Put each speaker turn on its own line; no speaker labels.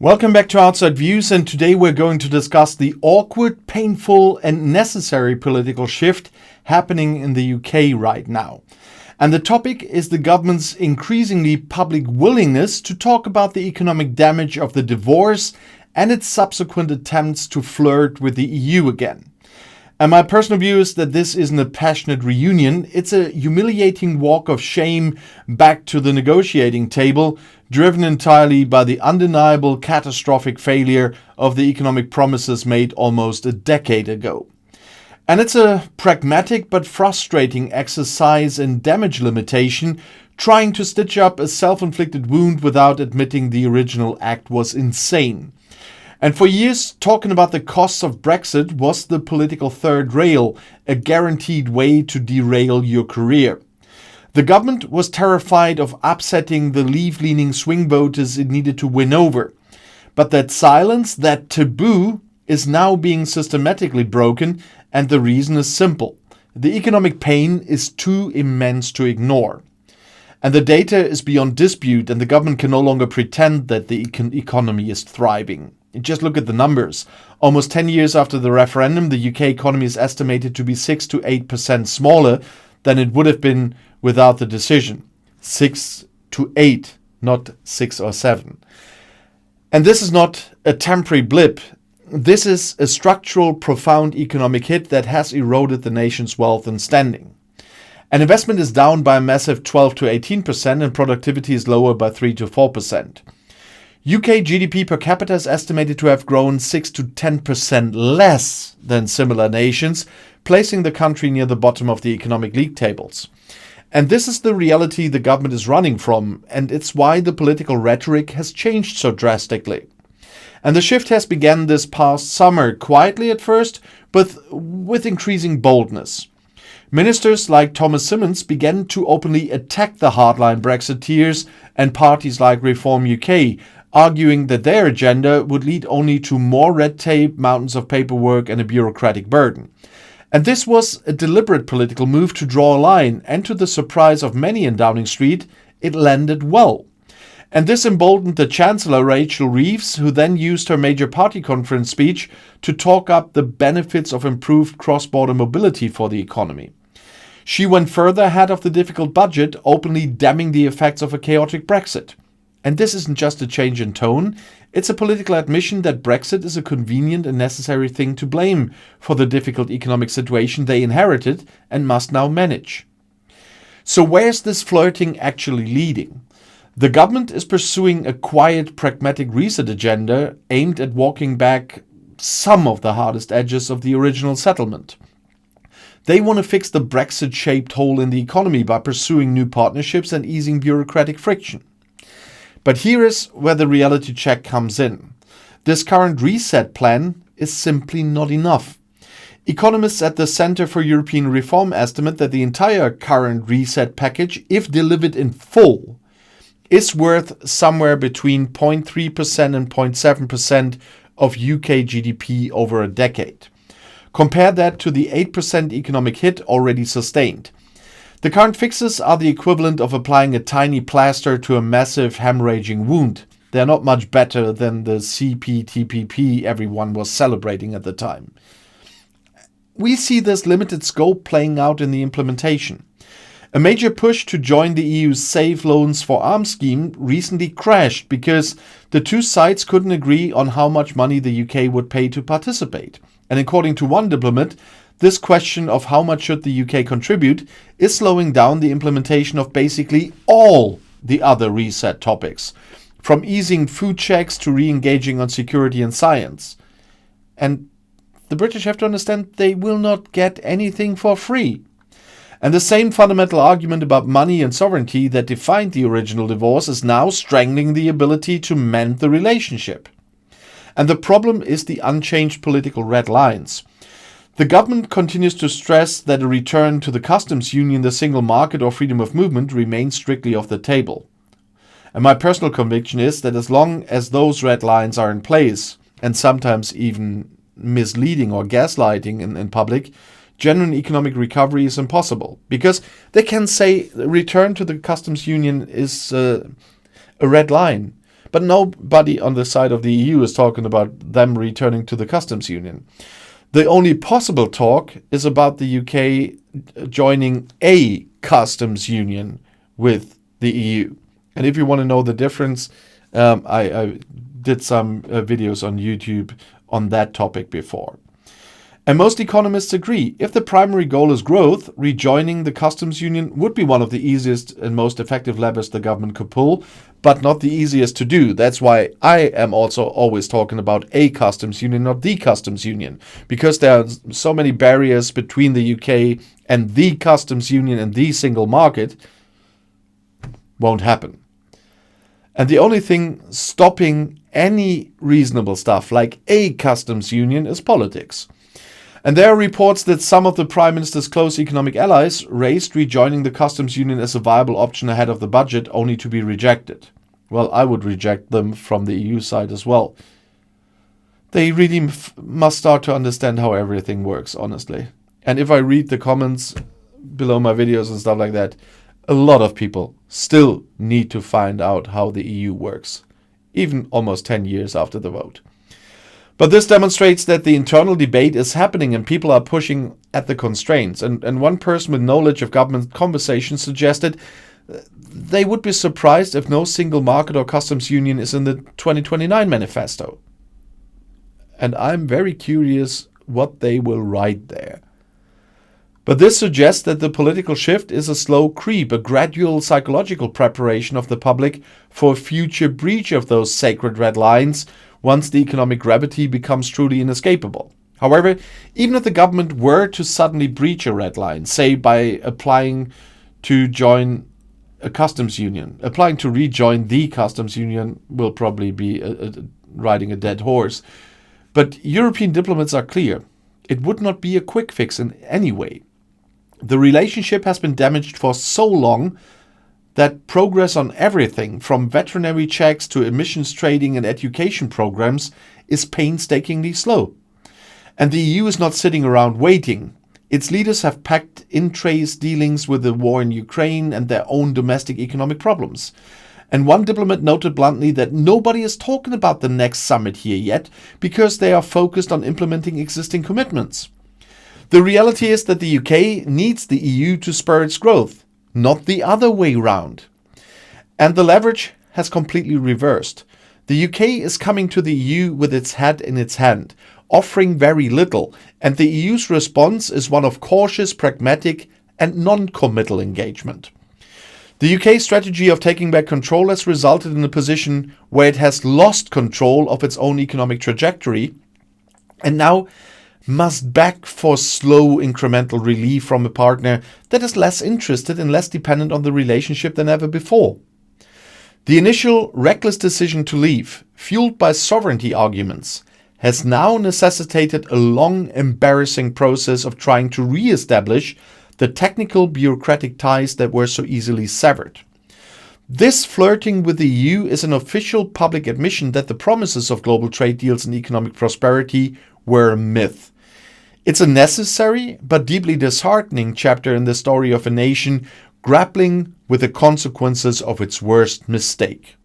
Welcome back to Outside Views, and today we're going to discuss the awkward, painful, and necessary political shift happening in the UK right now. And the topic is the government's increasingly public willingness to talk about the economic damage of the divorce and its subsequent attempts to flirt with the EU again. And my personal view is that this isn't a passionate reunion, it's a humiliating walk of shame back to the negotiating table, driven entirely by the undeniable catastrophic failure of the economic promises made almost a decade ago. And it's a pragmatic but frustrating exercise in damage limitation, trying to stitch up a self-inflicted wound without admitting the original act was insane. And for years, talking about the costs of Brexit was the political third rail, a guaranteed way to derail your career. The government was terrified of upsetting the leave-leaning swing voters it needed to win over. But that silence, that taboo, is now being systematically broken, and the reason is simple. The economic pain is too immense to ignore. And the data is beyond dispute, and the government can no longer pretend that the economy is thriving. Just look at the numbers. Almost 10 years after the referendum, the UK economy is estimated to be 6 to 8% smaller than it would have been without the decision. 6 to 8, not 6 or 7. And this is not a temporary blip. This is a structural, profound economic hit that has eroded the nation's wealth and standing. And investment is down by a massive 12 to 18%, and productivity is lower by 3 to 4%. UK GDP per capita is estimated to have grown 6 to 10% less than similar nations, placing the country near the bottom of the economic league tables. And this is the reality the government is running from, and it's why the political rhetoric has changed so drastically. And the shift has begun this past summer, quietly at first, but with increasing boldness. Ministers like Thomas Symonds began to openly attack the hardline Brexiteers and parties like Reform UK, arguing that their agenda would lead only to more red tape, mountains of paperwork, and a bureaucratic burden. And this was a deliberate political move to draw a line, and to the surprise of many in Downing Street, it landed well. And this emboldened the Chancellor, Rachel Reeves, who then used her major party conference speech to talk up the benefits of improved cross-border mobility for the economy. She went further ahead of the difficult budget, openly damning the effects of a chaotic Brexit. And this isn't just a change in tone, it's a political admission that Brexit is a convenient and necessary thing to blame for the difficult economic situation they inherited and must now manage. So where's this flirting actually leading? The government is pursuing a quiet, pragmatic reset agenda aimed at walking back some of the hardest edges of the original settlement. They want to fix the Brexit-shaped hole in the economy by pursuing new partnerships and easing bureaucratic friction. But here is where the reality check comes in. This current reset plan is simply not enough. Economists at the Center for European Reform estimate that the entire current reset package, if delivered in full, is worth somewhere between 0.3% and 0.7% of UK GDP over a decade. Compare that to the 8% economic hit already sustained. The current fixes are the equivalent of applying a tiny plaster to a massive hemorrhaging wound. They're not much better than the CPTPP everyone was celebrating at the time. We see this limited scope playing out in the implementation. A major push to join the EU's Safe Loans for Arms scheme recently crashed because the two sides couldn't agree on how much money the UK would pay to participate. And according to one diplomat, this question of how much should the UK contribute is slowing down the implementation of basically all the other reset topics, from easing food checks to re-engaging on security and science. And the British have to understand they will not get anything for free. And the same fundamental argument about money and sovereignty that defined the original divorce is now strangling the ability to mend the relationship. And the problem is the unchanged political red lines. The government continues to stress that a return to the customs union, the single market, or freedom of movement remains strictly off the table. And my personal conviction is that as long as those red lines are in place, and sometimes even misleading or gaslighting in public, genuine economic recovery is impossible. Because they can say return to the customs union is a red line. But nobody on the side of the EU is talking about them returning to the customs union. The only possible talk is about the UK joining a customs union with the EU. And if you want to know the difference, I did some videos on YouTube on that topic before. And most economists agree, if the primary goal is growth, rejoining the customs union would be one of the easiest and most effective levers the government could pull, but not the easiest to do. That's why I am also always talking about a customs union, not the customs union, because there are so many barriers between the UK and the customs union and the single market. Won't happen. And the only thing stopping any reasonable stuff like a customs union is politics. And there are reports that some of the Prime Minister's close economic allies raised rejoining the customs union as a viable option ahead of the budget, only to be rejected. Well, I would reject them from the EU side as well. They really must start to understand how everything works, honestly. And if I read the comments below my videos and stuff like that, a lot of people still need to find out how the EU works, even almost 10 years after the vote. But this demonstrates that the internal debate is happening and people are pushing at the constraints. And one person with knowledge of government conversations suggested they would be surprised if no single market or customs union is in the 2029 manifesto. And I'm very curious what they will write there. But this suggests that the political shift is a slow creep, a gradual psychological preparation of the public for a future breach of those sacred red lines once the economic gravity becomes truly inescapable. However, even if the government were to suddenly breach a red line, say by applying to join a customs union, applying to rejoin the customs union will probably be riding a dead horse. But European diplomats are clear. It would not be a quick fix in any way. The relationship has been damaged for so long that progress on everything from veterinary checks to emissions trading and education programs is painstakingly slow. And the EU is not sitting around waiting. Its leaders have packed in trays dealings with the war in Ukraine and their own domestic economic problems. And one diplomat noted bluntly that nobody is talking about the next summit here yet because they are focused on implementing existing commitments. The reality is that the UK needs the EU to spur its growth, not the other way round. And the leverage has completely reversed. The UK is coming to the EU with its head in its hand, offering very little, and the EU's response is one of cautious, pragmatic, and non-committal engagement. The UK strategy of taking back control has resulted in a position where it has lost control of its own economic trajectory and now must beg for slow incremental relief from a partner that is less interested and less dependent on the relationship than ever before. The initial reckless decision to leave, fueled by sovereignty arguments, has now necessitated a long, embarrassing process of trying to re-establish the technical bureaucratic ties that were so easily severed. This flirting with the EU is an official public admission that the promises of global trade deals and economic prosperity were a myth. It's a necessary but deeply disheartening chapter in the story of a nation grappling with the consequences of its worst mistake.